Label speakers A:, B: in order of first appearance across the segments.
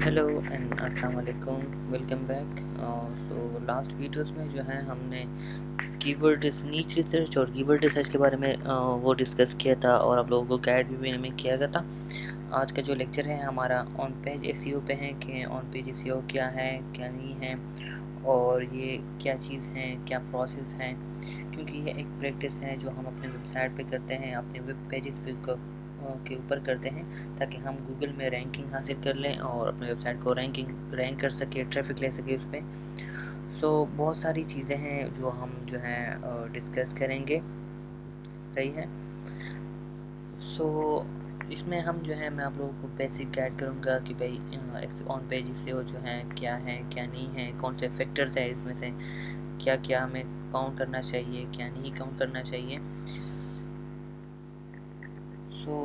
A: Hello and अस्सलाम वालेकुम, welcome back. So last videos में जो है हमने कीवर्ड नीच रिसर्च और कीवर्ड रिसर्च के बारे में वो डिस्कस किया था और आप लोगों को गाइड भी में किया गया था। आज का जो लेक्चर है हमारा ऑन पेज एसईओ पे है कि ऑन पेज एसईओ क्या है क्या नहीं है और ये क्या चीज़ है, क्या प्रोसेस है, क्योंकि ये एक प्रैक्टिस है जो हम अपने वेबसाइट पे करते हैं, अपने वेब पेजेस पे के ऊपर करते हैं ताकि हम गूगल में रैंकिंग हासिल कर लें और अपने वेबसाइट को रैंक कर सके, ट्रैफिक ले सके उस पर। सो बहुत सारी चीज़ें हैं जो हम जो है डिस्कस करेंगे। सही है। सो इसमें हम जो है मैं आप लोगों को बेसिक गाइड करूँगा कि भाई ऑन पेज SEO जो है क्या नहीं है, कौन से फैक्टर्स हैं इसमें से, क्या क्या हमें काउंट करना चाहिए, क्या नहीं काउंट करना चाहिए। सो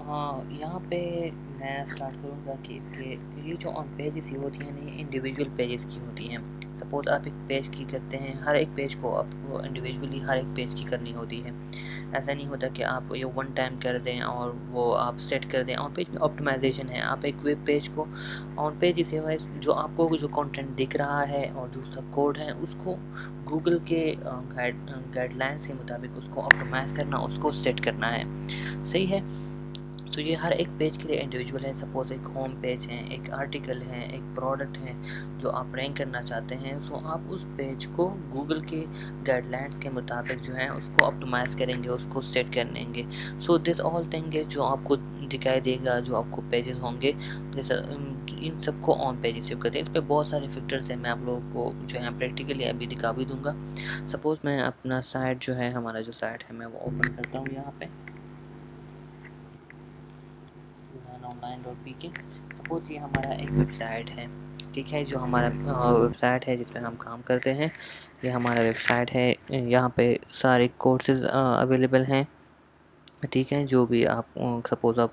A: हाँ, यहाँ पे मैं स्टार्ट करूँगा कि इसके ये जो ऑन पेजेस ये होती हैं ना, ये इंडिविजुअल पेजेस की होती हैं। सपोज़ आप एक पेज की करते हैं, हर एक पेज को आपको इंडिविजुअली हर एक पेज की करनी होती है। ऐसा नहीं होता कि आप ये वन टाइम कर दें और वो आप सेट कर दें। ऑन पेज में ऑप्टिमाइजेशन है। आप एक वेब पेज को ऑन पेज इसे जो आपको जो कंटेंट दिख रहा है और जो उसका कोड है उसको गूगल के गाइडलाइंस के मुताबिक उसको ऑप्टिमाइज़ करना, उसको सेट करना है। सही है। तो ये हर एक पेज के लिए इंडिविजुअल है। सपोज़ एक होम पेज है, एक आर्टिकल है, एक प्रोडक्ट है जो आप रैंक करना चाहते हैं। सो आप उस पेज को गूगल के गाइडलाइंस के मुताबिक जो है उसको ऑप्टिमाइज़ करेंगे, उसको सेट कर लेंगे। सो दिस ऑल थिंग है जो आपको दिखाई देगा, जो आपको पेजेस होंगे जैसा इन सबको ऑन पेज सेव करते हैं। इस पर बहुत सारे फैक्टर्स हैं, मैं आप लोगों को जो है प्रैक्टिकली अभी दिखा भी दूंगा। सपोज़ मैं अपना साइट जो है, हमारा जो साइट है मैं वो ओपन करता हूँ यहाँ पे online.pk। सपोज ये हमारा एक वेबसाइट है, ठीक है, जो हमारा वेबसाइट है जिसमें हम काम करते हैं। ये हमारा वेबसाइट है, यहाँ पे सारे कोर्सेज अवेलेबल हैं, ठीक है। जो भी आप सपोज़ आप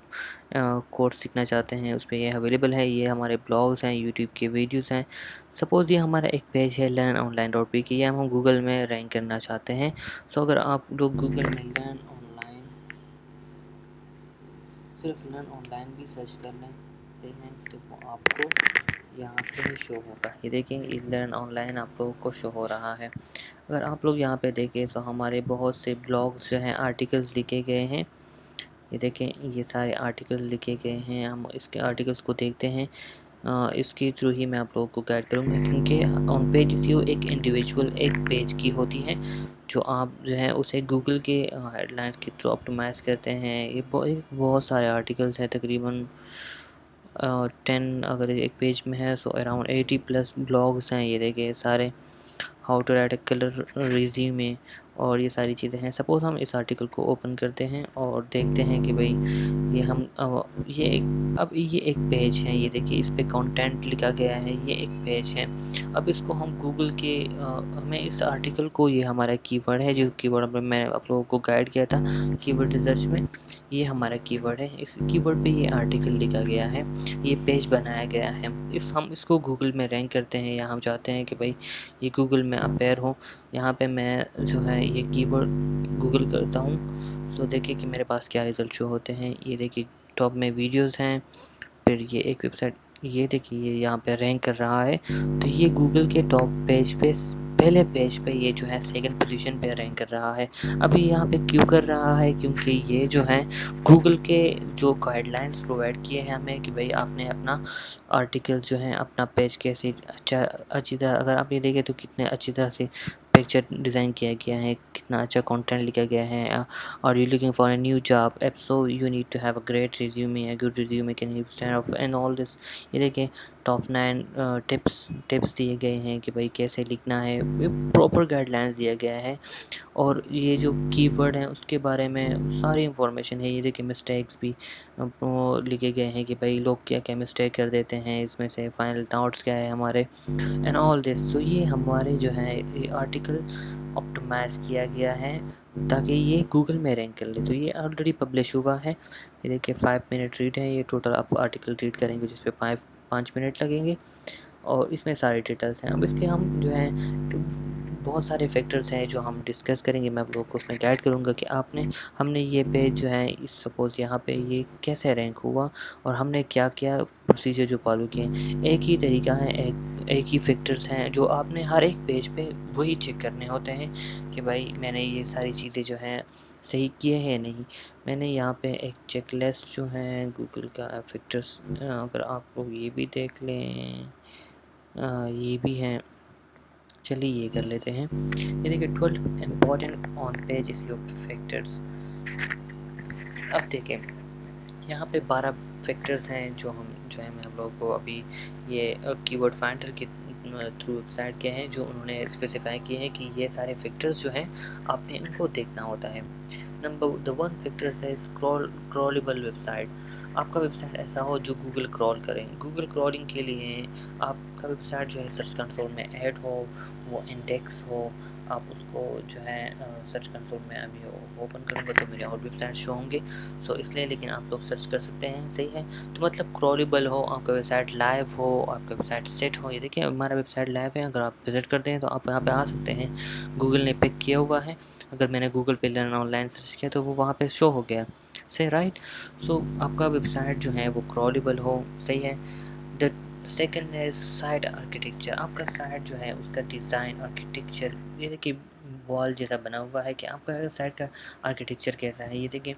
A: कोर्स सीखना चाहते हैं उस पर ये अवेलेबल है। ये हमारे ब्लॉग्स हैं, यूट्यूब के वीडियोस हैं। सपोज़ ये हमारा एक पेज है learnonline.pk, ये हम गूगल में रैंक करना चाहते हैं। सो अगर आप लोग गूगल में लर्न ऑनलाइन, सिर्फ लर्न ऑनलाइन भी सर्च कर लें, सही है, तो वो आपको यहाँ पे शो होगा। ये देखें, लर्न ऑनलाइन आप लोगों को शो हो रहा है। अगर आप लोग यहाँ पे देखें तो हमारे बहुत से ब्लॉग्स जो हैं, आर्टिकल्स लिखे गए हैं। ये देखें, ये सारे आर्टिकल्स लिखे गए हैं। हम इसके आर्टिकल्स को देखते हैं। इसके थ्रू ही मैं आप लोगों को गाइड करूँगा, क्योंकि ऑन पेज SEO एक इंडिविजुअल एक पेज की होती है जो आप जो है उसे गूगल के हेडलाइंस के थ्रू ऑप्टिमाइज़ करते हैं। ये बहुत सारे आर्टिकल्स हैं, तकरीबन 10 अगर एक पेज में है सो अराउंड 80+ ब्लॉग्स हैं। ये देखिए सारे, how to write a colour resume और ये सारी चीज़ें हैं। सपोज़ हम इस आर्टिकल को ओपन करते हैं और देखते हैं कि भाई ये हम अब ये एक पेज है। ये देखिए, इस पे कंटेंट लिखा गया है, ये एक पेज है। अब इसको हम गूगल के हमें इस आर्टिकल को, ये हमारा कीवर्ड है, जो कीवर्ड मैं आप लोगों को गाइड किया था कीवर्ड रिसर्च में, ये हमारा कीवर्ड है। इस कीवर्ड पे ये आर्टिकल लिखा गया है, ये पेज बनाया गया है। हम इसको गूगल में रैंक करते हैं, या हम चाहते हैं कि भाई ये गूगल में अपेयर हो। यहाँ पे मैं जो है ये कीवर्ड गूगल करता हूँ। सो देखिए कि मेरे पास क्या रिज़ल्ट शो होते हैं। ये देखिए, टॉप में वीडियोस हैं, फिर ये एक वेबसाइट, ये देखिए ये यहाँ पे रैंक कर रहा है। तो ये गूगल के टॉप पेज पे, पहले पेज पे ये जो है सेकंड पोजीशन पे रैंक कर रहा है। अभी यहाँ पे क्यों कर रहा है? क्योंकि ये जो है गूगल के जो गाइडलाइंस प्रोवाइड किए हैं हमें कि भाई आपने अपना आर्टिकल जो है, अपना पेज कैसे अच्छी तरह, अगर आप ये देखें तो कितने अच्छी तरह से पिक्चर डिज़ाइन किया गया है, कितना अच्छा कंटेंट लिखा गया है। और you looking for a new job app, so you need to have a great resume, a good resume can help stand out and all this. ये देखिए, टॉप 9 टिप्स दिए गए हैं कि भाई कैसे लिखना है, प्रॉपर गाइडलाइंस दिया गया है। और ये जो कीवर्ड हैं उसके बारे में सारी इंफॉर्मेशन है। ये देखिए, मिस्टेक्स भी वो लिखे गए हैं कि भाई लोग क्या क्या मिस्टेक कर देते हैं, इसमें से फाइनल थॉट्स क्या है हमारे, एंड ऑल दिस। सो ये हमारे जो है ये आर्टिकल ऑप्टिमाइज़ किया गया है ताकि ये गूगल में रैंक कर ले। तो ये ऑलरेडी पब्लिश हुआ है। ये देखिए 5 मिनट रीड है, ये टोटल आप आर्टिकल रीड करेंगे जिस पे 5 मिनट लगेंगे और इसमें सारे डिटेल्स हैं। अब इसके हम जो है बहुत सारे फैक्टर्स हैं जो हम डिस्कस करेंगे, मैं आप लोगों को उसमें गाइड करूँगा कि हमने ये पेज जो है इस सपोज़ यहाँ पे ये कैसे रैंक हुआ और हमने क्या-क्या प्रोसीजर जो फॉलो किए हैं। एक ही तरीका है, एक ही फैक्टर्स हैं जो आपने हर एक पेज पे वही चेक करने होते हैं कि भाई मैंने ये सारी चीज़ें जो हैं सही किए हैं या नहीं। मैंने यहाँ पे एक चेकलिस्ट जो है गूगल का फैक्टर्स, अगर आप लोग ये भी देख लें, ये भी हैं। चलिए ये कर लेते हैं। ये देखिए 12 important on page SEO factors. अब देखें यहाँ पे 12 फैक्टर्स हैं जो है मैं आप लोगों को अभी ये कीवर्ड फाइंडर के थ्रू वेबसाइट के हैं जो उन्होंने स्पेसिफाई किए हैं कि ये सारे फैक्टर्स जो हैं आपने इनको देखना होता है। नंबर द वन फैक्टर है क्रॉलेबल वेबसाइट। आपका वेबसाइट ऐसा हो जो गूगल क्रॉल करें। गूगल क्रॉलिंग के लिए आपका वेबसाइट जो है सर्च कंसोल में ऐड हो, वो इंडेक्स हो, आप उसको जो है सर्च कंसोल में अभी ओपन करूँगा तो मुझे और वेबसाइट शो होंगे, सो इसलिए, लेकिन आप लोग सर्च कर सकते हैं, सही है। तो मतलब क्रॉलेबल हो, आपका वेबसाइट लाइव हो, आपका वेबसाइट सेट हो। ये देखिए हमारा वेबसाइट लाइव है, अगर आप विजिट करते हैं तो आप यहाँ पे आ सकते हैं। गूगल ने पिक किया हुआ है, अगर मैंने गूगल पे लर्न ऑनलाइन सर्च किया तो वो वहाँ पे शो हो गया, सही, राइट। सो आपका वेबसाइट जो है वो क्रॉलेबल हो, सही है। द सेकंड है साइट आर्किटेक्चर। आपका साइट जो है उसका डिज़ाइन आर्किटेक्चर, ये देखिए वॉल जैसा बना हुआ है कि आपका साइट का आर्किटेक्चर कैसा है। ये देखिए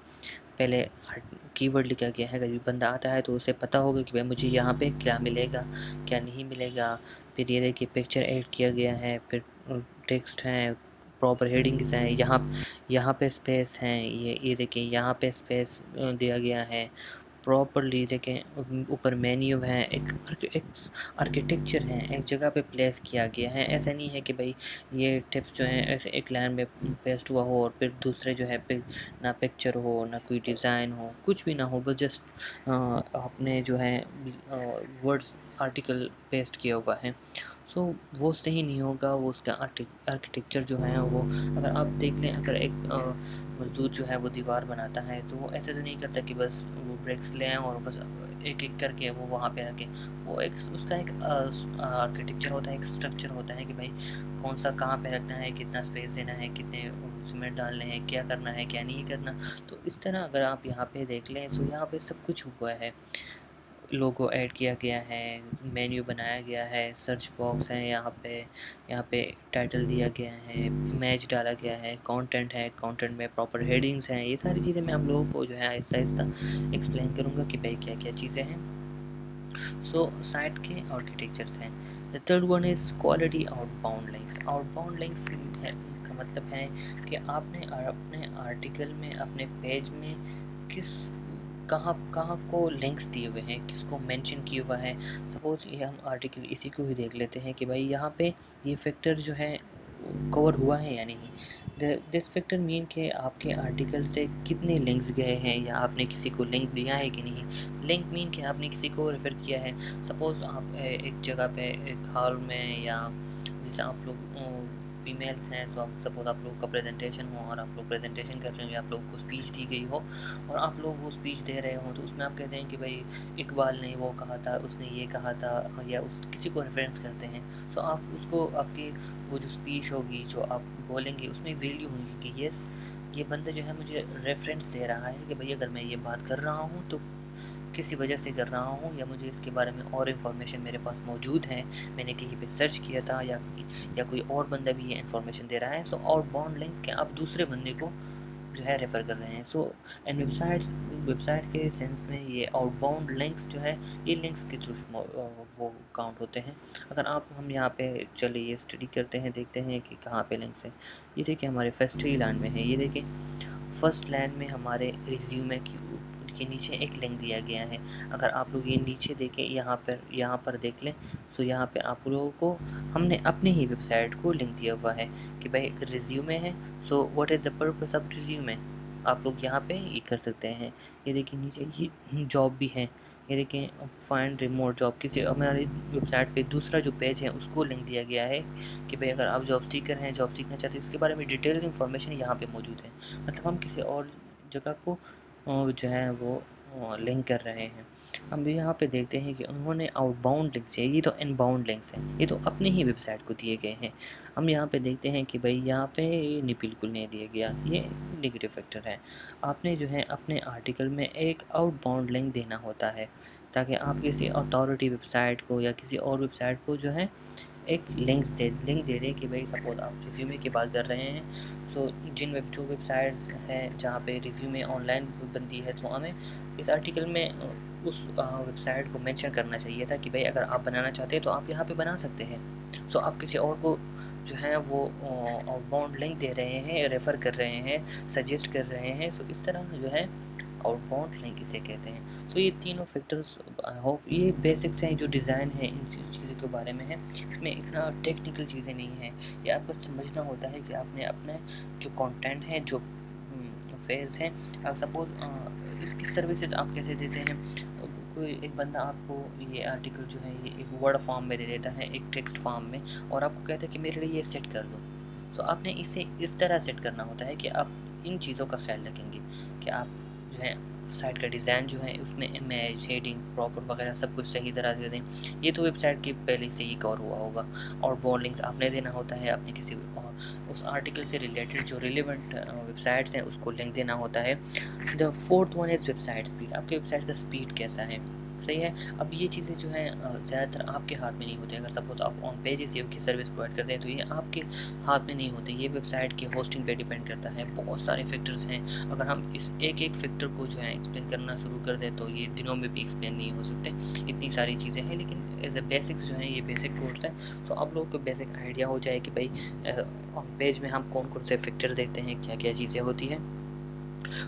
A: पहले कीवर्ड लिखा गया है, अगर भी बंदा आता है तो उसे पता होगा कि भाई मुझे यहाँ पे क्या मिलेगा, क्या नहीं मिलेगा। फिर ये देखिए पिक्चर ऐड किया गया है, फिर टेक्स्ट हैं, प्रॉपर हेडिंग्स हैं, यहाँ पे स्पेस हैं, ये देखिए यहाँ पे स्पेस दिया गया है प्रॉपरली। देखें ऊपर मेन्यू है, एक आर्किटेक्चर है, एक जगह पे प्लेस किया गया है। ऐसा नहीं है कि भाई ये टिप्स जो हैं ऐसे एक लाइन में पेस्ट हुआ हो और फिर दूसरे जो है ना पिक्चर हो ना कोई डिज़ाइन हो, कुछ भी ना हो, बस जस्ट आपने जो है वर्ड्स आर्टिकल पेस्ट किया हुआ है। सो वो सही नहीं होगा, वो उसका आर्किटेक्चर जो है वो, अगर आप देख लें, अगर एक मज़दूर जो है वो दीवार बनाता है तो वो ऐसे तो नहीं करता कि बस वो ब्रिक्स ले आएँ और बस एक-एक करके वो वहाँ पे रखें। वो एक उसका एक आर्किटेक्चर होता है, एक स्ट्रक्चर होता है कि भाई कौन-सा कहाँ पे रखना है, कितना स्पेस देना है, कितने सीमेंट डालने हैं, क्या करना है, क्या नहीं करना। तो इस तरह अगर आप यहाँ पे देख लें तो यहाँ पे सब कुछ हुआ है। लोगो ऐड किया गया है, मेन्यू बनाया गया है, सर्च बॉक्स है यहाँ पे टाइटल दिया गया है, इमेज डाला गया है, कंटेंट है, कंटेंट में प्रॉपर हेडिंग्स हैं। ये सारी चीज़ें मैं आप लोगों को जो है आहिस्ता-आहिस्ता एक्सप्लेन करूँगा कि भाई क्या-क्या चीज़ें हैं। सो साइट के आर्किटेक्चर्स हैं। The third one is quality outbound links. Outbound links का मतलब है कि आपने अपने आर्टिकल में, अपने पेज में किस कहाँ कहाँ को लिंक्स दिए हुए हैं, किसको मेंशन किया हुआ है। सपोज़ ये हम आर्टिकल इसी को ही देख लेते हैं कि भाई यहाँ पे ये फैक्टर जो है कवर हुआ है या नहीं। दिस फैक्टर मीन कि आपके आर्टिकल से कितने लिंक्स गए हैं या आपने किसी को लिंक दिया है कि नहीं। लिंक मीन कि आपने किसी को रेफ़र किया है। सपोज़ आप एक जगह पे एक हॉल में, या जैसे आप लोग फीमेल्स हैं, तो आप सपोज़ आप लोगों का प्रेजेंटेशन हो और आप लोग प्रेजेंटेशन कर रहे हो या आप लोगों को स्पीच दी गई हो और आप लोग वो स्पीच दे रहे हो, तो उसमें आप कहते हैं कि भाई इकबाल ने वो कहा था, उसने ये कहा था, या उस किसी को रेफरेंस करते हैं। तो आप उसको आपकी वो जो स्पीच होगी जो आप बोलेंगे उसमें वैल्यू होगी कि यस ये बंदा जो है मुझे रेफरेंस दे रहा है कि भाई अगर मैं ये बात कर रहा हूँ तो किसी वजह से कर रहा हूँ, या मुझे इसके बारे में और इन्फॉर्मेशन मेरे पास मौजूद है, मैंने कहीं पे सर्च किया था, या कोई और बंदा भी ये इन्फॉर्मेशन दे रहा है। सो आउटबाउंड लिंक्स के आप दूसरे बंदे को जो है रेफ़र कर रहे हैं। सो एंड वेबसाइट के सेंस में ये आउटबाउंड लिंक्स जो है ये लिंक्स के थ्रू वो काउंट होते हैं। अगर आप हम यहाँ पे चलिए स्टडी करते हैं, देखते हैं कि कहाँ पे लिंक्स हैं। ये देखिए हमारे फर्स्ट ही लाइन में है, ये देखिए फर्स्ट लाइन में हमारे रिज्यूमे के नीचे एक लिंक दिया गया है। अगर आप लोग ये नीचे देखें, यहाँ पर देख लें, सो यहाँ पे आप लोगों को हमने अपने ही वेबसाइट को लिंक दिया हुआ है कि भाई एक रिज्यूमे है, so what is the purpose of resume. आप लोग यहाँ पे ये कर सकते हैं। ये देखिए नीचे ये जॉब भी है, ये देखें फाइंड रिमोट जॉब। किसी हमारी वेबसाइट पे दूसरा जो पेज है उसको लिंक दिया गया है कि भाई अगर आप जॉब सीकर हैं, जॉब सीखना चाहते हैं, इसके बारे में डिटेल इन्फॉर्मेशन यहाँ पे मौजूद है। मतलब हम किसी और जगह को जो है वो लिंक कर रहे हैं। अब यहाँ पे देखते हैं कि उन्होंने आउटबाउंड लिंक्स है, ये तो इनबाउंड लिंक्स हैं, ये तो अपनी ही वेबसाइट को दिए गए हैं। हम यहाँ पे देखते हैं कि भाई यहाँ पे ये नहीं, बिल्कुल नहीं दिया गया, ये नेगेटिव फैक्टर है। आपने जो है अपने आर्टिकल में एक आउटबाउंड लिंक देना होता है, ताकि आप किसी अथॉरिटी वेबसाइट को या किसी और वेबसाइट को जो है एक लिंक दे दें कि भाई सपोज़ आप रिज़्यूमे की बात कर रहे हैं। सो जो वेबसाइट्स हैं जहाँ पे रिज़्यूमे ऑनलाइन बनती है, तो हमें इस आर्टिकल में उस वेबसाइट को मेंशन करना चाहिए था कि भाई अगर आप बनाना चाहते हैं तो आप यहाँ पे बना सकते हैं। सो आप किसी और को जो है वो आउटबाउंड लिंक दे रहे हैं, रेफ़र कर रहे हैं, सजेस्ट कर रहे हैं। सो इस तरह जो है आउटबाउंड लिंक इसे कहते हैं। तो ये तीनों फैक्टर्स, आई होप ये बेसिक्स हैं जो डिज़ाइन है इन चीज़ों के बारे में है। इसमें इतना टेक्निकल चीज़ें नहीं हैं, ये आपको समझना होता है कि आपने अपने जो कंटेंट है, जो फेज़ है, सपोज़ इसकी सर्विसेज आप कैसे देते हैं। कोई एक बंदा आपको ये आर्टिकल जो है ये एक वर्ड फॉर्म में दे देता है, एक टेक्स्ट फॉर्म में, और आपको कहता है कि मेरे लिए ये सेट कर दो। सो आपने इसे इस तरह सेट करना होता है कि आप इन चीज़ों का ख्याल रखेंगे कि आप जो है साइट का डिज़ाइन जो है उसमें इमेज, हेडिंग, प्रॉपर वगैरह सब कुछ सही तरह से दें। ये तो वेबसाइट के पहले से ही कवर हुआ होगा। और बाउंड लिंक्स आपने देना होता है, अपने किसी और उस आर्टिकल से रिलेटेड जो रिलेवेंट वेबसाइट्स हैं उसको लिंक देना होता है। The fourth one is website speed. आपके वेबसाइट का स्पीड कैसा है, सही है। अब ये चीज़ें जो हैं ज़्यादातर आपके हाथ में नहीं होती। अगर सपोज़ आप ऑन पेज एसईओ की सर्विस प्रोवाइड करते हैं तो ये आपके हाथ में नहीं होती, ये वेबसाइट के होस्टिंग पे डिपेंड करता है। बहुत सारे फैक्टर्स हैं, अगर हम इस एक फैक्टर को जो है एक्सप्लेन करना शुरू कर दें तो ये दिनों में भी एक्सप्लेन नहीं हो सकते, इतनी सारी चीज़ें हैं। लेकिन एज ए बेसिक्स जो हैं ये बेसिक कोर्स हैं। सो आप लोगों को बेसिक आइडिया हो जाए कि भाई ऑन पेज में हम कौन कौन से फैक्टर देखते हैं, क्या क्या चीज़ें होती हैं।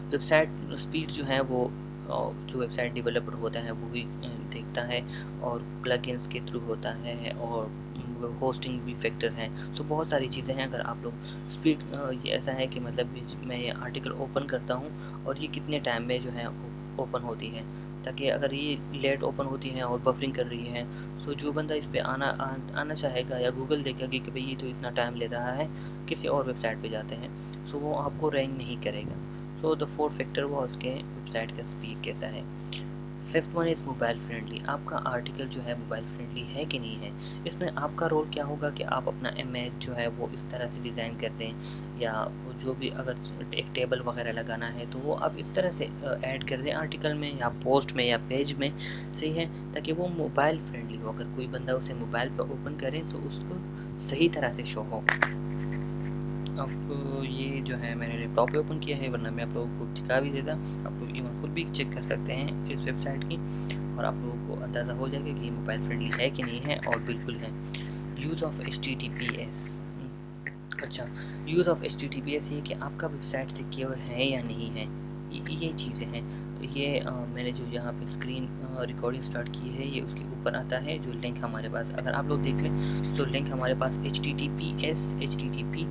A: वेबसाइट स्पीड जो है वो जो वेबसाइट डेवलपर होता है वो भी देखता है, और प्लगइन्स के थ्रू होता है, और होस्टिंग भी फैक्टर है। सो बहुत सारी चीज़ें हैं। अगर आप लोग स्पीड, ये ऐसा है कि मतलब मैं ये आर्टिकल ओपन करता हूँ और ये कितने टाइम में जो है ओपन होती है, ताकि अगर ये लेट ओपन होती है और बफरिंग कर रही है, सो जो बंदा इस पे आना चाहेगा या गूगल देखेगा कि भाई ये तो इतना टाइम ले रहा है, किसी और वेबसाइट पे जाते हैं, सो वो आपको रैंक नहीं करेगा। सो द फोर्थ फैक्टर वो उसके वेबसाइट का स्पीड कैसा है। Fifth one is mobile friendly. आपका आर्टिकल जो है मोबाइल फ्रेंडली है कि नहीं है। इसमें आपका रोल क्या होगा कि आप अपना इमेज जो है वो इस तरह से डिज़ाइन कर दें, या जो भी अगर एक टेबल वगैरह लगाना है तो वो आप इस तरह से ऐड कर दें आर्टिकल में या पोस्ट में या पेज में, सही है, ताकि वो मोबाइल फ्रेंडली हो। अगर कोई बंदा उसे मोबाइल पर ओपन करे तो उसको सही तरह से शो हो। अब ये जो है मैंने लैपटॉप पे ओपन किया है, वरना मैं आप लोगों को दिखा भी देता। आप लोग इवन खुद भी चेक कर सकते हैं इस वेबसाइट की, और आप लोगों को अंदाज़ा हो जाएगा कि ये मोबाइल फ्रेंडली है कि नहीं है, और बिल्कुल है। Use of HTTPS। अच्छा, यूज़ ऑफ HTTPS ये कि आपका वेबसाइट सिक्योर है या नहीं है, ये चीज़ें हैं। तो ये मैंने जो यहाँ पे स्क्रीन रिकॉर्डिंग स्टार्ट की है, ये उसके ऊपर आता है जो लिंक हमारे पास, अगर आप लोग देख लें तो लिंक हमारे पास HTTPS HTTP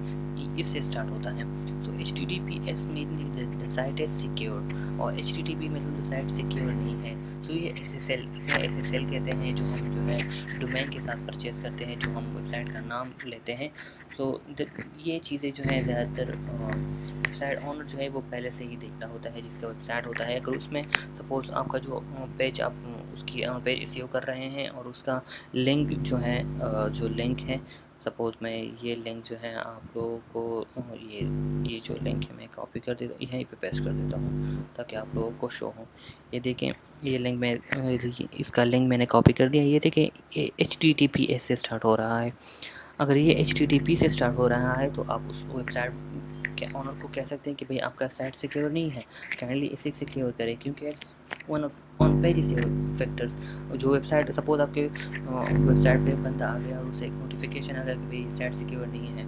A: इससे स्टार्ट होता है। तो HTTPS meaning the site is secure, और HTTP मतलब द साइट सिक्योर नहीं है। तो ये SSL, इसे SSL कहते हैं, जो हम जो है डोमेन के साथ परचेज़ करते हैं, जो हम वेबसाइट का नाम लेते हैं। सो ये चीज़ें जो हैं ज़्यादातर वेबसाइट ओनर जो है वो पहले से ही देखना होता है जिसका वेबसाइट होता है। अगर उसमें सपोज़ आपका जो पेज आप उसकी पेज एसईओ कर रहे हैं, और उसका लिंक जो है जो लिंक है, सपोज़ मैं ये लिंक जो है आप लोगों को ये जो लिंक है मैं कॉपी कर देता हूँ, यहीं पे पेस्ट कर देता हूँ ताकि आप लोगों को शो हो। ये देखें, ये लिंक मैं इसका लिंक मैंने कॉपी कर दिया। ये देखें, ये HTTPS से स्टार्ट हो रहा है। अगर ये HTTP से स्टार्ट हो रहा है तो आप उस वेबसाइट के ओनर को कह सकते हैं कि भाई आपका साइट सिक्योर नहीं है, काइंडली इसे सिक्योर करें, क्योंकि it's one of on page factors. जो वेबसाइट, सपोज आपके वेबसाइट पे बंदा आ गया और उसे एक नोटिफिकेशन आ गया कि भाई साइट सिक्योर नहीं है,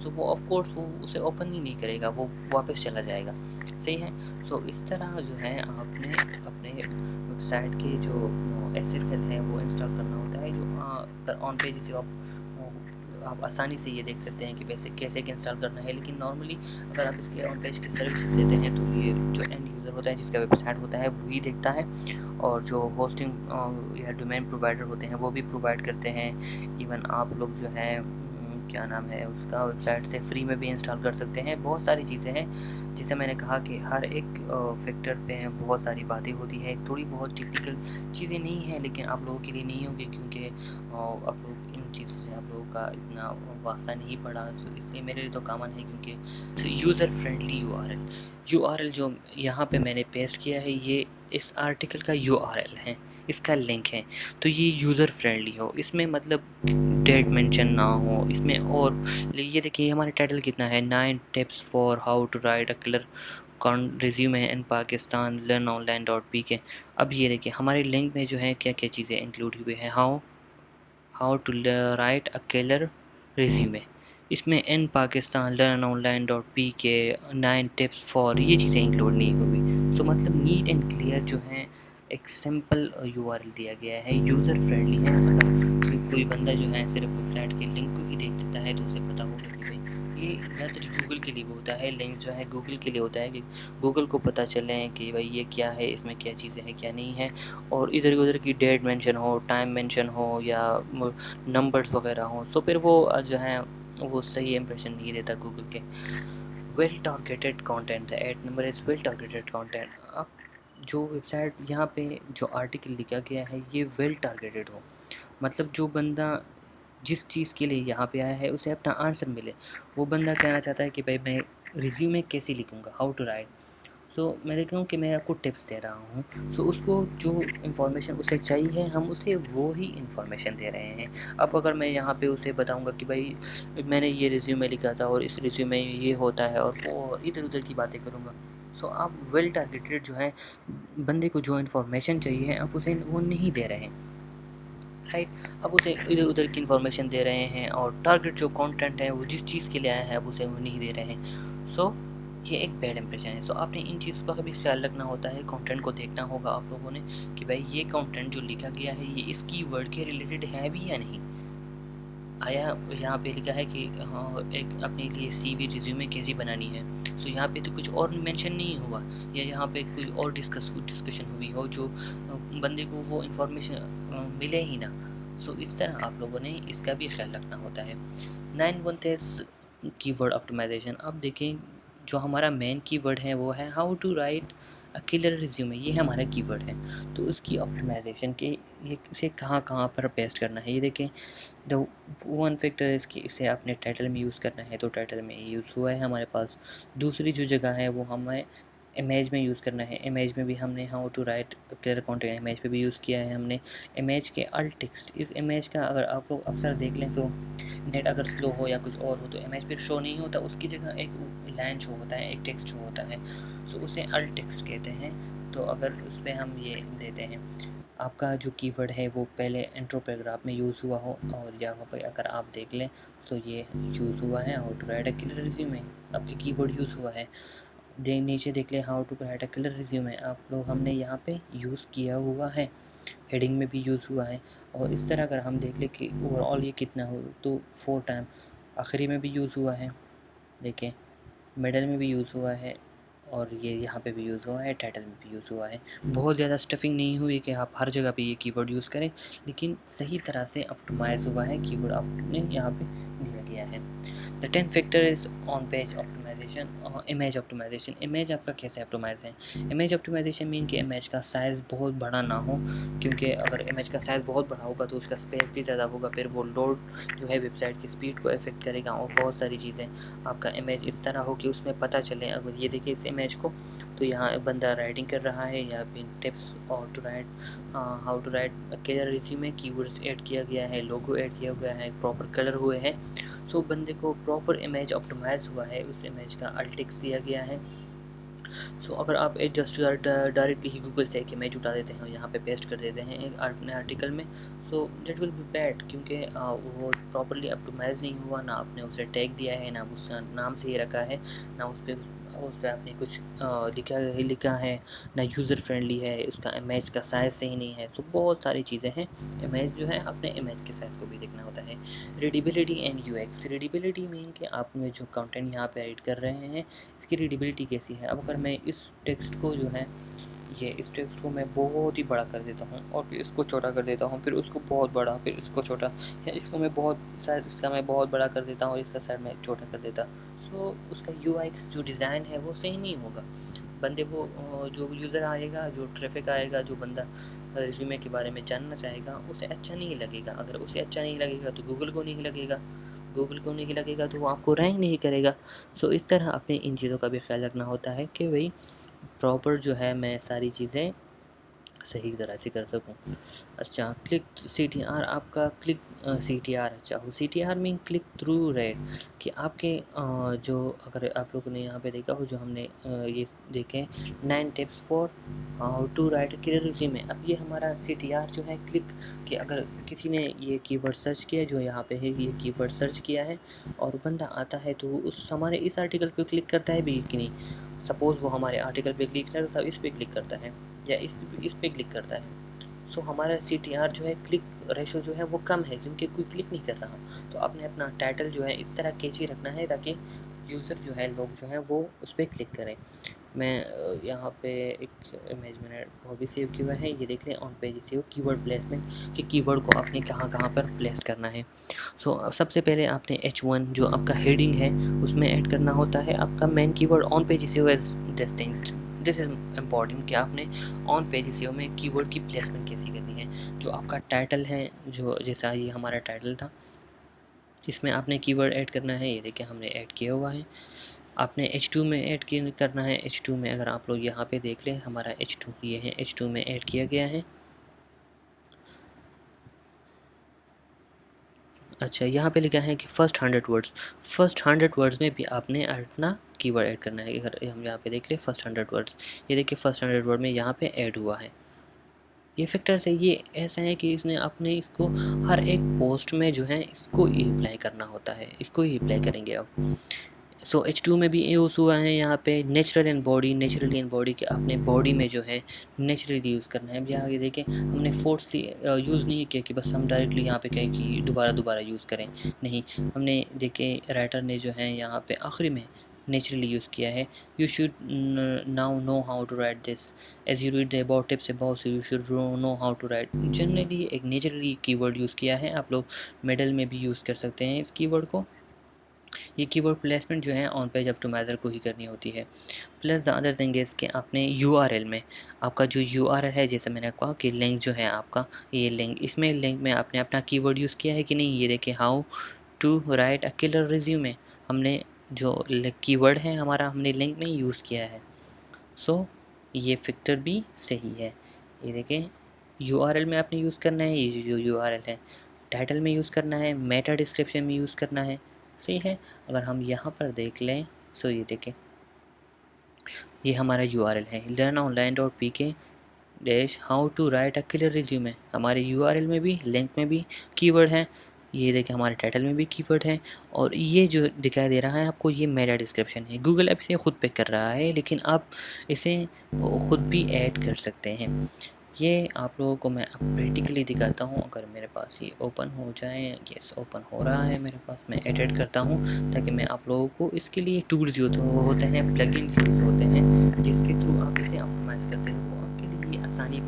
A: तो वो ऑफ कोर्स वो उसे ओपन ही नहीं करेगा, वो वापस चला जाएगा, सही है। सो इस तरह जो है आपने अपने वेबसाइट के जो SSL है वो इंस्टॉल करना होता है। जो अगर ऑन पेज से आप आसानी से ये देख सकते हैं कि वैसे कैसे इंस्टॉल करना है। लेकिन नॉर्मली अगर आप इसके ऑन पेज की सर्विस देते हैं तो ये जो एंड यूज़र होता है जिसका वेबसाइट होता है वही देखता है, और जो होस्टिंग या डोमेन प्रोवाइडर होते हैं वो भी प्रोवाइड करते हैं। इवन आप लोग जो है क्या नाम है उसका, वेबसाइट से फ्री में भी इंस्टॉल कर सकते हैं। बहुत सारी चीज़ें हैं जैसे मैंने कहा कि हर एक फैक्टर पे बहुत सारी बातें होती है, थोड़ी बहुत टेक्निकल चीज़ें नहीं हैं, लेकिन आप लोगों के लिए नहीं होंगी क्योंकि आप लोग इन चीज़ों से आप लोगों का इतना वास्ता नहीं पड़ा, तो इसलिए मेरे लिए तो कॉमन है क्योंकि यूज़र फ्रेंडली यूआरएल जो यहाँ पे मैंने पेस्ट किया है, ये इस आर्टिकल का यूआरएल है, इसका लिंक है, तो ये यूज़र फ्रेंडली हो, इसमें मतलब डेट मेंशन ना हो इसमें। और ये देखिए हमारे टाइटल कितना है, 9 tips for how to write a clear resume in Pakistan learn online dot P K. अब ये देखिए हमारे लिंक में जो है क्या क्या चीज़ें इंक्लूड हुई हैं, how how to write a killer resume, इसमें इन Pakistan learn online dot P K 9 tips for, ये चीज़ें इंक्लूड नहीं हुई। सो मतलब नीट एंड क्लियर जो है एक सिंपल यूआरएल दिया गया है, यूज़र फ्रेंडली है, मतलब कोई बंदा जो है सिर्फ वेबसाइट के लिंक को ही देख लेता है तो उसे पता होगा कि भाई ये ज़्यादातर गूगल के लिए होता है, लिंक जो है गूगल के लिए होता है कि गूगल को पता चले कि भाई ये क्या है, इसमें क्या चीज़ें हैं क्या नहीं है, और इधर उधर की डेट मेंशन हो, टाइम मेंशन हो या नंबर्स वगैरह हो, सो फिर वो जो है वो सही इंप्रेशन नहीं देता गूगल के। Well targeted content, the eight number is well targeted content. अब जो वेबसाइट यहाँ पे जो आर्टिकल लिखा गया है ये वेल टारगेटेड हो, मतलब जो बंदा जिस चीज़ के लिए यहाँ पे आया है उसे अपना आंसर मिले। वो बंदा कहना चाहता है कि भाई मैं रिज्यूमे कैसे लिखूँगा, हाउ टू राइट। सो मैं देख रहा हूँ कि मैं आपको टिप्स दे रहा हूँ, सो उसको जो इन्फॉर्मेशन उसे चाहिए हम उसे वो ही इन्फॉर्मेशन दे रहे हैं। अब अगर मैं यहाँ पे उसे बताऊँगा कि भाई मैंने ये रिज्यूमे लिखा था और इस रिज्यूमे में ये होता है और वो इधर उधर की बातें करूँगा, सो आप वेल टारगेटेड जो है बंदे को जो इन्फॉर्मेशन चाहिए आप उसे वो नहीं दे रहे हैं, राइट। अब उसे इधर उधर की इन्फॉर्मेशन दे रहे हैं और टारगेट जो कंटेंट है वो जिस चीज़ के लिए आया है अब उसे वो नहीं दे रहे हैं। सो ये एक बैड इंप्रेशन है। सो आपने इन चीज़ का भी ख्याल रखना होता है, कंटेंट को देखना होगा आप लोगों ने कि भाई ये कंटेंट जो लिखा गया है ये इस कीवर्ड के रिलेटेड है भी या नहीं। आया यहाँ पे लिखा है कि हाँ एक अपने लिए सीवी रिज्यूमे कैसी बनानी है, सो यहाँ पे तो कुछ और मेंशन नहीं हुआ, या यहाँ पे कोई और डिस्कशन हुई हो जो बंदे को वो इन्फॉर्मेशन मिले ही ना। सो इस तरह आप लोगों ने इसका भी ख्याल रखना होता है। 9 कीवर्ड ऑप्टिमाइजेशन। अब देखें जो हमारा मेन कीवर्ड है वो है how to write a killer resume, ये हमारा कीवर्ड है, तो उसकी ऑप्टिमाइजेशन के ये इसे कहाँ कहाँ पर पेस्ट करना है। ये देखें द वन फैक्टर इसकी इसे अपने टाइटल में यूज़ करना है तो टाइटल में यूज़ हुआ है हमारे पास। दूसरी जो जगह है वो हमें इमेज में यूज़ करना है, इमेज में भी हमने how to write clear content image पे भी यूज़ किया है हमने। इमेज के अल्ट टेक्स्ट, इस इमेज का अगर आप लोग अक्सर देख लें तो नेट अगर स्लो हो या कुछ और हो तो इमेज पे शो नहीं होता, उसकी जगह एक लाइन शो होता है, एक टेक्स्ट शो होता है, सो उसे अल्ट टेक्स्ट कहते हैं। तो अगर उस पर हम ये देते हैं आपका जो कीवर्ड है वो पहले इंट्रो पैराग्राफ में यूज़ हुआ हो और यहाँ पर अगर आप देख लें तो ये यूज़ हुआ है how to write a killer resume, आपके कीवर्ड यूज़ हुआ है। नीचे देख लें how to write a killer resume, आप लोग हमने यहाँ पे यूज़ किया हुआ है, हेडिंग में भी यूज़ हुआ है। और इस तरह अगर हम देख लें कि ओवरऑल ये कितना हो तो 4 टाइम आखिरी में भी यूज़ हुआ है, देखें मिडल में भी यूज़ हुआ है और ये यहाँ पे भी यूज़ हुआ है, टाइटल में भी यूज़ हुआ है। बहुत ज़्यादा स्टफिंग नहीं हुई कि आप हर जगह पे ये कीवर्ड यूज़ करें, लेकिन सही तरह से ऑप्टिमाइज़ हुआ है कीवर्ड आपने यहाँ पे दिया गया है। The 10 factor is on page optimisation. Image optimisation, image आपका कैसे ऑप्टिमाइज़ है। इमेज ऑप्टिमाइजेशन मीन कि इमेज का साइज़ बहुत बड़ा ना हो, क्योंकि अगर इमेज का साइज़ बहुत बड़ा होगा तो उसका स्पेस भी ज़्यादा होगा, फिर वो लोड जो है वेबसाइट की स्पीड को अफेक्ट करेगा और बहुत सारी चीज़ें। आपका इमेज इस तरह हो कि उसमें पता चले, अगर ये देखिए इस इमेज को तो यहाँ एक बंदा राइटिंग कर रहा है या फिर टिप्स और to write how to write clear resume, keywords add किया गया है, लोगो ऐड किया गया है, प्रॉपर कलर हुए हैं, सो बंदे को प्रॉपर इमेज ऑप्टिमाइज हुआ है, उस इमेज का अल्ट टेक्स्ट दिया गया है। सो अगर आप जस्ट डायरेक्टली ही गूगल से एक इमेज उठा देते हैं और यहाँ पे पेस्ट कर देते हैं एक अपने आर्टिकल में, सो डेट विल बी बैड, क्योंकि वो प्रॉपरली ऑप्टिमाइज नहीं हुआ, ना आपने उसे टैग दिया है, ना उस नाम से ही रखा है, ना उस पर आपने कुछ लिखा है, ना यूज़र फ्रेंडली है, उसका इमेज का साइज़ सही नहीं है। तो बहुत सारी चीज़ें हैं, इमेज जो है अपने इमेज के साइज़ को भी देखना होता है। Readability and UX. Readability mean कि आप में जो कंटेंट यहाँ पे एडिट कर रहे हैं इसकी रीडेबिलिटी कैसी है। अब अगर मैं इस टेक्स्ट को जो है ये इस टेक्स्ट को मैं बहुत ही बड़ा कर देता हूँ और फिर इसको छोटा कर देता हूँ, फिर उसको बहुत बड़ा, फिर इसको छोटा, या इसको मैं बहुत साइड, इसका मैं बहुत बड़ा कर देता हूँ और इसका साइड में छोटा कर देता। सो उसका यूआईक्स जो डिज़ाइन है वो सही नहीं होगा। बंदे को जो यूज़र आएगा, जो ट्रैफिक आएगा, जो बंदा रिज्यूमे के बारे में जानना चाहेगा, उसे अच्छा नहीं लगेगा। अगर उसे अच्छा नहीं लगेगा तो गूगल को नहीं लगेगा, गूगल को नहीं लगेगा तो वो आपको रैंक नहीं करेगा। सो इस तरह अपने इन चीज़ों का भी ख्याल रखना होता है कि भाई प्रॉपर जो है मैं सारी चीज़ें सही तरह से कर सकूं। अच्छा, क्लिक CTR आपका क्लिक CTR अच्छा हो। CTR mean click through rate, कि आपके जो, अगर आप लोगों ने यहाँ पे देखा हो, जो हमने ये देखें 9 tips for how to write clear resume. अब ये हमारा CTR जो है क्लिक, कि अगर किसी ने ये कीवर्ड सर्च किया, जो यहाँ पे है ये कीवर्ड सर्च किया है और बंदा आता है तो वो उस हमारे इस आर्टिकल पे क्लिक करता है भी कि नहीं। सपोज़ वो हमारे आर्टिकल पे क्लिक करता है, इस पे क्लिक करता है या इस पे क्लिक करता है, सो हमारा CTR जो है, क्लिक रेशो जो है वो कम है, क्योंकि कोई क्लिक नहीं कर रहा। तो आपने अपना टाइटल जो है इस तरह कैची रखना है ताकि यूज़र जो है, लोग जो हैं वो उस पर क्लिक करें। मैं यहाँ पे एक इमेज मैंने वो भी सेव किया है, ये देख लें, on page save keyword placement, कि कीवर्ड को आपने कहाँ कहाँ पर प्लेस करना है। सो सबसे पहले आपने H1 जो आपका हेडिंग है उसमें ऐड करना होता है आपका main keyword on page save as this things. This is important कि आपने ऑन पेज सेव में कीवर्ड की प्लेसमेंट कैसी करनी है। जो आपका टाइटल है, जो जैसा ये हमारा टाइटल था, इसमें आपने कीवर्ड ऐड करना है। ये देखिए हमने ऐड किया हुआ है। आपने H2 में ऐड करना है। H2 में अगर आप लोग यहाँ पे देख लें, हमारा H2 ये है, H2 में ऐड किया गया है। अच्छा, यहाँ पे लिखा है कि फर्स्ट 100 वर्ड्स में भी आपने अपना कीवर्ड ऐड करना है। अगर हम यहाँ पे देख लें फर्स्ट 100 वर्ड्स, ये देखिए फर्स्ट 100 वर्ड में यहाँ पे ऐड हुआ है। ये फैक्टर्स है, ये ऐसा है कि इसने अपने इसको हर एक पोस्ट में जो है इसको ही अप्लाई करना होता है, इसको ही अप्लाई करेंगे अब। सो H2 में भी यूज़ हुआ है यहाँ पे नेचुरली एंड बॉडी, के अपने बॉडी में जो है नेचुरली यूज़ करना है। अब यहाँ ये देखें, हमने फोर्सली यूज़ नहीं किया कि बस हम डायरेक्टली यहाँ पे कहें कि दोबारा यूज़ करें, नहीं। हमने देखे राइटर ने जो है यहाँ पे आखिरी में नेचुरली यूज़ किया है। You should now know how to write this as you read the about tips about, you should know how to write. Generally एक नेचुरली कीवर्ड यूज़ किया है। आप लोग मिडल में भी यूज़ कर सकते हैं इस कीवर्ड को। ये कीवर्ड प्लेसमेंट जो है ऑन पेज ऑप्टिमाइज़र को ही करनी होती है। Plus the other thing is कि आपने URL में आपका जो URL है, जैसे मैंने कहा कि लिंक जो है आपका, ये लिंक, इसमें लिंक में आपने अपना कीवर्ड यूज़ किया है कि नहीं। ये देखिए, how to write a killer resume, हमने जो कीवर्ड है हमारा, हमने लिंक में यूज़ किया है। सो ये फैक्टर भी सही है। ये देखें, URL में आपने यूज़ करना है, ये जो URL है टाइटल में यूज़ करना है, मेटा डिस्क्रिप्शन में यूज़ करना है, सही है। अगर हम यहाँ पर देख लें, सो ये देखें, ये हमारा URL है learnonline.pk dash how to write a clear resume. हमारे URL में भी, लिंक में भी कीवर्ड है। ये देखिए हमारे टाइटल में भी कीवर्ड है, और ये जो दिखाई दे रहा है आपको, ये मेरा डिस्क्रिप्शन है। गूगल ऐप इसे खुद पिक कर रहा है, लेकिन आप इसे खुद भी ऐड कर सकते हैं। ये आप लोगों को मैं अब प्रैक्टिकली दिखाता हूँ। अगर मेरे पास ये ओपन हो जाए, यस ओपन हो रहा है मेरे पास, मैं एडिट करता हूँ ताकि मैं आप लोगों को इसके लिए टूल्स यूज़ होते हैं, प्लगइन्स यूज़ होते हैं, जिसके थ्रू आप इसे ऑप्टिमाइज़ करते हैं। वो आपके लिए आसानी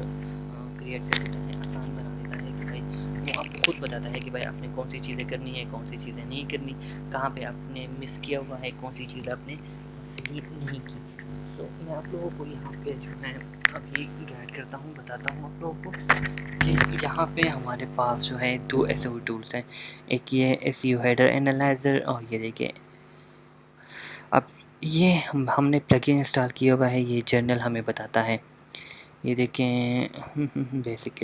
A: क्रिएट कर देता है, आसान बना देता है कि भाई वो आपको खुद बताता है कि भाई आपने कौन सी चीज़ें करनी है, कौन सी चीज़ें नहीं करनी, कहाँ पे आपने मिस किया हुआ है, कौन सी चीज़ आपने सही नहीं की। सो मैं आप लोगों को यहाँ पे जो है अभी गाइड करता हूँ, बताता हूँ आप लोगों को कि यहाँ पे हमारे पास जो है 2 SEO टूल्स हैं। एक ये SEO हेडर एनालाइज़र, और ये देखिए अब ये हमने प्लगइन इंस्टॉल किया हुआ है। ये जर्नल हमें बताता है, ये देखें बेसिक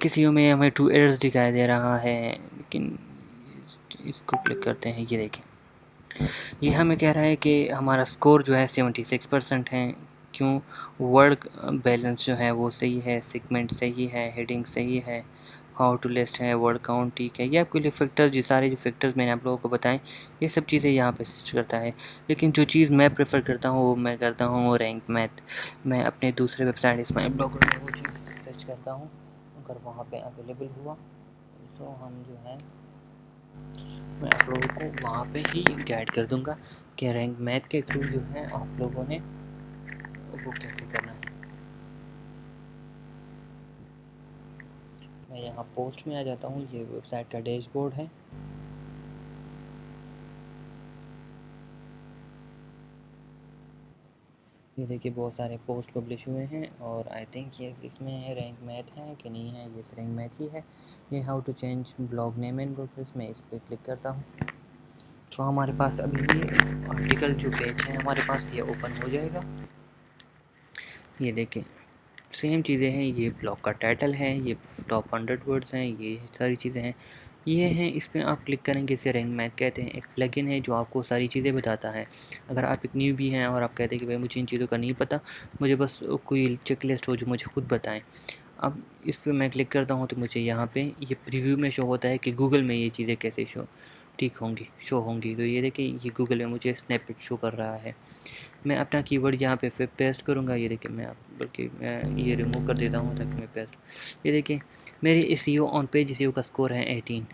A: SEO में हमें 2 एरर्स दिखाई दे रहा है, लेकिन इसको क्लिक करते हैं, ये देखें ये हमें कह रहा है कि हमारा स्कोर जो है 76% है। क्यों? वर्ड बैलेंस जो है वो सही है, सेगमेंट सही है, हेडिंग सही है, हाउ टू लिस्ट है, वर्ड काउंट ठीक है। ये आपके लिए फैक्टर, जो सारे जो फैक्टर्स मैंने आप लोगों को बताएं, ये सब चीज़ें यहाँ पे असिस्ट करता है। लेकिन जो चीज़ मैं प्रेफर करता हूँ वो मैं करता हूँ वो रैंक मैथ। मैं अपने दूसरे वेबसाइट स्माइल ब्लॉगर में वो चीज़ सर्च करता हूँ, अगर वहाँ पे अवेलेबल हुआ सो हम जो है मैं आप लोगों को वहाँ पे ही गाइड कर दूँगा कि रैंक मैथ के थ्रू जो है आप लोगों ने वो कैसे करना है। मैं यहाँ पोस्ट में आ जाता हूँ, ये वेबसाइट का डैशबोर्ड है। ये देखिए बहुत सारे पोस्ट पब्लिश हुए हैं और आई थिंक ये इसमें रैंक मैथ है कि नहीं है, ये रैंक मैथ ही है। ये how to change blog name in WordPress में इस पर क्लिक करता हूँ तो हमारे पास अभी भी आर्टिकल जो पेज है हमारे पास ये ओपन हो जाएगा। ये देखिए सेम चीज़ें हैं, ये ब्लॉग का टाइटल है, ये टॉप 100 वर्ड्स हैं, ये सारी चीज़ें हैं। ये हैं, इस पर आप क्लिक करेंगे, इसे रैंक मैथ कहते हैं। एक प्लगइन है जो आपको सारी चीज़ें बताता है। अगर आप एक न्यू भी हैं और आप कहते हैं कि भाई मुझे इन चीज़ों का नहीं पता, मुझे बस कोई चेकलिस्ट हो जो मुझे खुद बताएं। अब इस पर मैं क्लिक करता हूँ तो मुझे यहाँ पे ये प्रीव्यू में शो होता है कि गूगल में ये चीज़ें कैसे ठीक होंगी, शो होंगी। तो ये देखिए ये गूगल में मुझे स्नैपेट शो कर रहा है। मैं अपना कीवर्ड यहाँ पे फिर पेस्ट करूँगा। ये देखिए मैं बल्कि मैं ये रिमूव कर देता हूँ ताकि मैं पेस्ट। ये देखिए मेरी एसईओ ऑन पेज एसईओ का स्कोर है 18।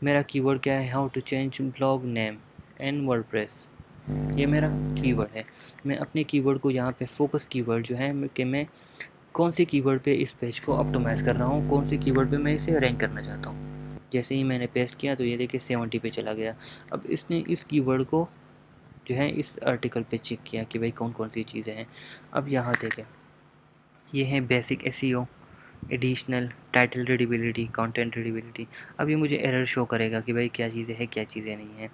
A: मेरा कीवर्ड क्या है, how to change blog name in WordPress. ये मेरा कीवर्ड है। मैं अपने कीवर्ड को यहाँ पे फोकस कीवर्ड जो है कि मैं कौन से कीवर्ड पे इस पेज को ऑप्टिमाइज़ कर रहा हूँ, कौन से कीवर्ड पे मैं इसे रैंक करना चाहता हूँ। जैसे ही मैंने पेस्ट किया तो ये देखिए 70 पे चला गया। अब इसने इस कीवर्ड को जो है इस आर्टिकल पे चेक किया कि भाई कौन कौन सी चीज़ें हैं। अब यहाँ देखें, ये है basic SEO, additional, title readability, content readability. अब ये मुझे एरर शो करेगा कि भाई क्या चीज़ें हैं क्या चीज़ें नहीं हैं।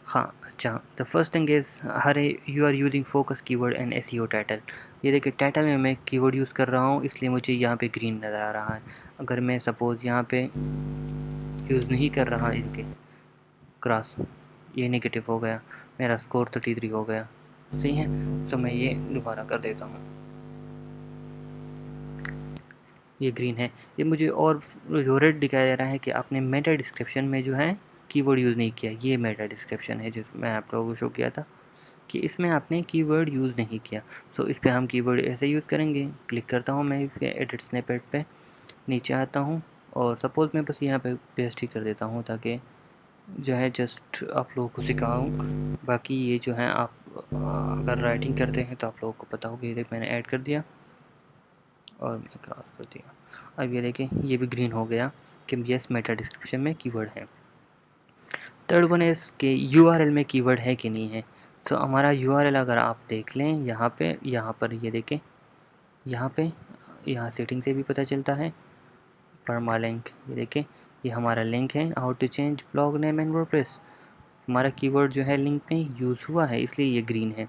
A: हाँ अच्छा, the first thing is here you are using focus keyword and SEO title. ये देखिए टाइटल में मैं कीवर्ड यूज़ कर रहा हूँ इसलिए मुझे यहाँ पे ग्रीन नज़र आ रहा है। अगर मैं सपोज़ यहाँ पे यूज़ नहीं कर रहा इनके क्रॉस, ये नेगेटिव हो गया, मेरा स्कोर 33 हो गया। सही है, तो मैं ये दोबारा कर देता हूँ, ये ग्रीन है। ये मुझे और जो रेड दिखाई दे रहा है कि आपने मेटा डिस्क्रिप्शन में जो है कीवर्ड यूज़ नहीं किया। ये मेटा डिस्क्रिप्शन है जो मैं आप लोगों को शो किया था कि इसमें आपने कीवर्ड यूज़ नहीं किया। सो इस पर हम कीवर्ड ऐसे यूज़ करेंगे। क्लिक करता हूँ मैं इस एडिट स्निपेट पे, नीचे आता हूँ और सपोज़ मैं बस यहाँ पे पेस्ट ही कर देता हूँ ताकि जो है जस्ट आप लोगों को सिखाऊँ। बाकी ये जो है आप अगर राइटिंग करते हैं तो आप लोगों को पता होगा। ये मैंने ऐड कर दिया और मैं क्रॉस कर दिया। अब ये देखें ये भी ग्रीन हो गया कि यस मेटा डिस्क्रिप्शन में कीवर्ड है। थर्ड वन इज़ कि यूआरएल में कीवर्ड है कि नहीं है। तो हमारा यूआरएल अगर आप देख लें यहाँ पर ये देखें, यहाँ सेटिंग से भी पता चलता है। परमा लिंक, ये देखें ये हमारा लिंक है, how to change blog name in WordPress. हमारा कीवर्ड जो है लिंक में यूज़ हुआ है इसलिए ये ग्रीन है।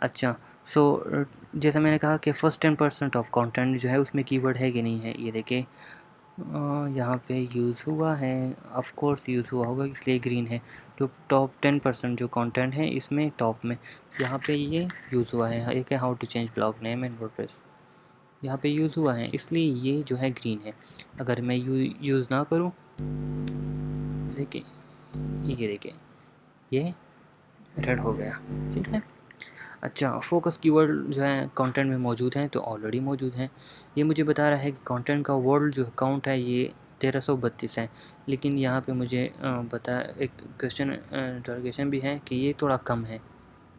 A: अच्छा, सो जैसा मैंने कहा कि फर्स्ट 10% ऑफ कंटेंट जो है उसमें कीवर्ड है कि नहीं है। ये देखिए यहाँ पे यूज़ हुआ है, ऑफ कोर्स यूज़ हुआ होगा इसलिए ग्रीन है। जो टॉप 10% जो कंटेंट है इसमें टॉप में यहाँ पे ये यूज़ हुआ है। एक है how to change blog name in WordPress, यहाँ पे यूज़ हुआ है इसलिए ये जो है ग्रीन है। अगर मैं यूज़ ना करूँ, देखिए ये देखिए ये रेड हो गया। ठीक है, अच्छा फोकस कीवर्ड जो है कंटेंट में मौजूद हैं तो ऑलरेडी मौजूद हैं। ये मुझे बता रहा है कि कंटेंट का वर्ड जो काउंट है ये 1332 है। लेकिन यहाँ पे मुझे बता एक क्वेश्चन इंटरोगेशन भी है कि ये थोड़ा कम है।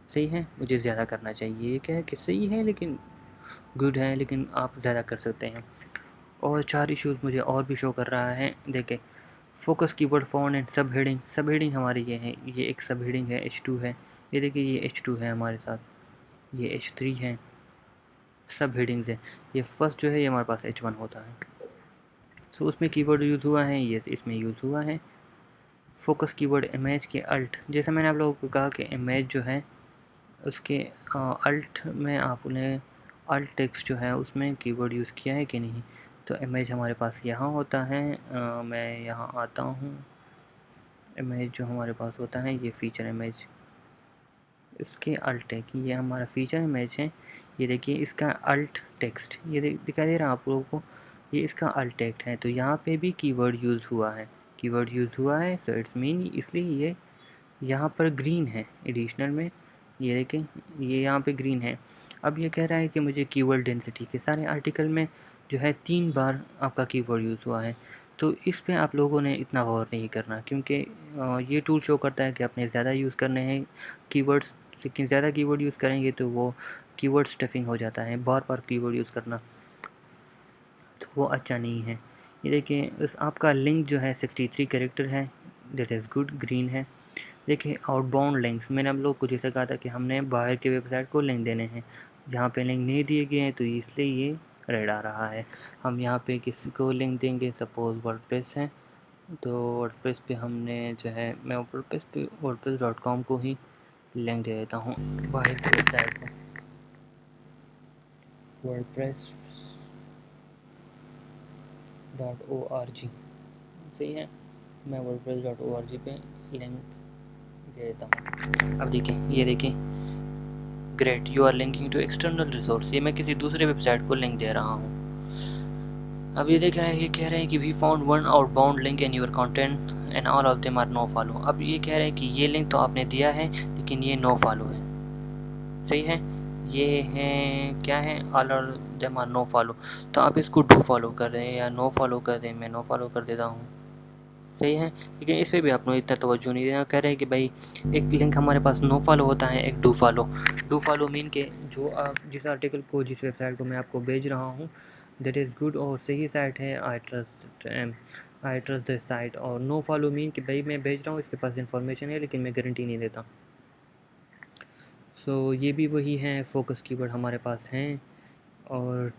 A: सही है, मुझे ज़्यादा करना चाहिए। ये क्या है कि सही है लेकिन गुड है, लेकिन आप ज़्यादा कर सकते हैं। और 4 इश्यूज़ मुझे और भी शो कर रहा है। देखें फोकस कीवर्ड फ़ॉन्ट एंड सब हेडिंग हमारी ये है, ये एक सब हेडिंग है H2 है। ये देखिए ये H2 है हमारे साथ, ये H3 है, सब हेडिंग्स है। ये फर्स्ट जो है ये हमारे पास H1 होता है। तो उसमें कीवर्ड यूज़ हुआ है, ये इसमें यूज़ हुआ है। फोकस कीवर्ड इमेज के अल्ट, जैसा मैंने आप लोगों को कहा कि इमेज जो है उसके अल्ट में आपने अल्ट टेक्स्ट जो है उसमें कीवर्ड यूज़ किया है कि नहीं। तो इमेज हमारे पास यहाँ होता है। मैं यहाँ आता हूँ, इमेज जो हमारे पास होता है ये फ़ीचर इमेज, इसके अल्ट है कि ये हमारा फ़ीचर इमेज है। ये देखिए इसका अल्ट टेक्स्ट ये दिखाई दे रहा है आप लोगों को, ये इसका अल्ट टेक्स्ट है। तो यहाँ पे भी कीवर्ड यूज़ हुआ है, कीवर्ड यूज़ हुआ है तो इट्स मीन इसलिए ये यहाँ पर ग्रीन है एडिशनल में। ये देखें ये यहाँ पे ग्रीन है। अब ये कह रहा है कि मुझे कीवर्ड डेंसिटी के सारे आर्टिकल में जो है 3 बार आपका कीवर्ड यूज़ हुआ है। तो इस पे आप लोगों ने इतना गौर नहीं करना क्योंकि ये टूल शो करता है कि आपने ज़्यादा यूज़ करने हैं कीवर्ड्स, लेकिन ज़्यादा कीवर्ड यूज़ करेंगे तो वो कीवर्ड स्टफिंग हो जाता है, बार बार कीवर्ड यूज़ करना, तो वो अच्छा नहीं है। ये देखिए इस आपका लिंक जो है 63 कैरेक्टर है, दैट इज़ गुड, ग्रीन है। देखिए आउटबाउंड लिंक्स, मैंने आप लोग को जैसे कहा था कि हमने बाहर के वेबसाइट को लिंक देने हैं, यहाँ पे लिंक नहीं दिए गए हैं तो इसलिए ये रेड आ रहा है। हम यहाँ पे किसी को लिंक देंगे, सपोज़ वर्डप्रेस है, तो वर्डप्रेस पे हमने जो है, मैं वर्डप्रेस पे wordpress.com को ही लिंक दे देता हूँ, बाहर की वेबसाइट को, wordpress.org, सही है। मैं wordpress.org पे लिंक दे देता हूँ। अब देखिए, ये देखिए, great, you are linking to external resource, ये मैं किसी दूसरे वेबसाइट को लिंक दे रहा हूँ। अब ये देख रहे हैं, ये कह रहे हैं कि we found one outbound link in your content and all of them are no follow. अब ये कह रहे हैं कि ये लिंक तो आपने दिया है लेकिन ये नो फॉलो है, सही है। ये है क्या है, all of them are no follow, तो आप इसको डू फॉलो कर दें या नो फॉलो कर दें, मैं नो फॉलो कर देता हूँ, सही है। लेकिन इस पर भी आप लोग इतना तवज्जो नहीं देना, कह रहे हैं कि भाई एक लिंक हमारे पास नो फॉलो होता है, एक do follow. Do follow mean के जो आप जिस आर्टिकल को, जिस वेबसाइट को मैं आपको भेज रहा हूँ, दैट इज़ गुड और सही साइट है, आई ट्रस्ट दिस साइट। और नो फॉलो मीन कि भाई मैं भेज रहा हूँ, इसके पास इन्फॉर्मेशन है लेकिन मैं गारंटी नहीं देता। सो ये भी वही हैं, फोकस कीवर्ड हमारे पास हैं। और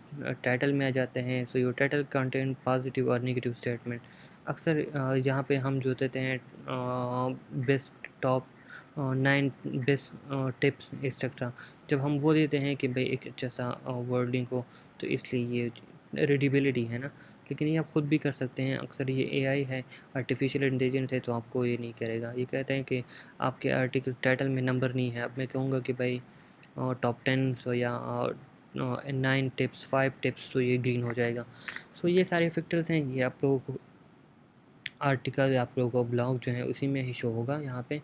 A: टाइटल में आ जाते हैं, so your title content positive और नेगेटिव स्टेटमेंट। अक्सर यहाँ पे हम जो देते हैं best top 9 best tips etcetera, जब हम वो देते हैं कि भाई एक अच्छा सा वर्डिंग हो, तो इसलिए ये रीडेबिलिटी है ना। लेकिन ये आप ख़ुद भी कर सकते हैं, अक्सर ये एआई है, आर्टिफिशियल इंटेलिजेंस है, तो आपको ये नहीं करेगा। ये कहते हैं कि आपके आर्टिकल टाइटल में नंबर नहीं है, अब मैं कहूँगा कि भाई टॉप 10 सो या 9 टिप्स, 5 टिप्स, तो ये ग्रीन हो जाएगा। सो ये सारे फैक्टर्स हैं, ये आप लोगों को आर्टिकल या आप लोगों को ब्लॉग जो है उसी में ही शो होगा, यहाँ पे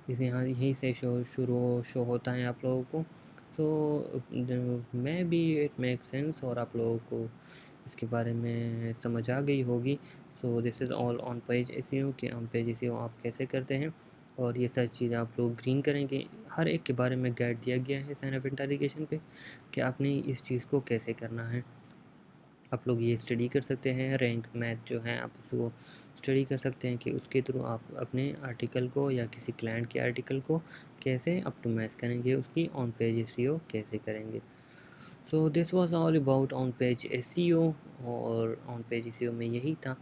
A: जैसे यहाँ यहीं से शो होता है आप लोगों को। तो मैं भी इट मेक सेंस और आप लोगों को इसके बारे में समझ आ गई होगी। So this is all on page SEO कि ऑन पेज एसईओ आप कैसे करते हैं, और ये सारी चीज़ें आप लोग ग्रीन करेंगे। हर एक के बारे में गाइड दिया गया है साइन ऑफ इंटेलिजेशन पे कि आपने इस चीज़ को कैसे करना है। आप लोग ये स्टडी कर सकते हैं, रैंक मैथ जो है आप उसको स्टडी कर सकते हैं कि उसके थ्रू आप अपने आर्टिकल को या किसी क्लाइंट के आर्टिकल को कैसे ऑप्टिमाइज़ करेंगे, उसकी ऑन पेज एसईओ कैसे करेंगे। So this was all about on page SEO, और ऑन पेज एसईओ में यही था।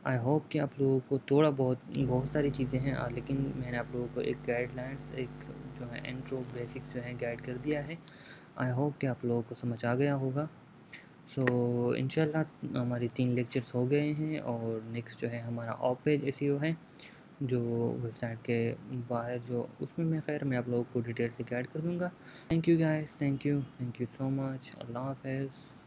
A: आई होप कि आप लोगों को थोड़ा बहुत सारी चीज़ें हैं, लेकिन मैंने आप लोगों को एक गाइडलाइंस, एक जो है इंट्रो बेसिक्स जो है गाइड कर दिया है। आई होप कि आप लोगों को समझ आ गया होगा। सो इंशाल्लाह हमारी 3 लेक्चर्स हो गए हैं, और नेक्स्ट जो है हमारा ऑफ पेज एसईओ है, जो वेबसाइट के बाहर जो उसमें मैं आप लोगों को डिटेल से गाइड कर दूँगा। Thank you guys, thank you so much. अल्लाह हाफ़िज़।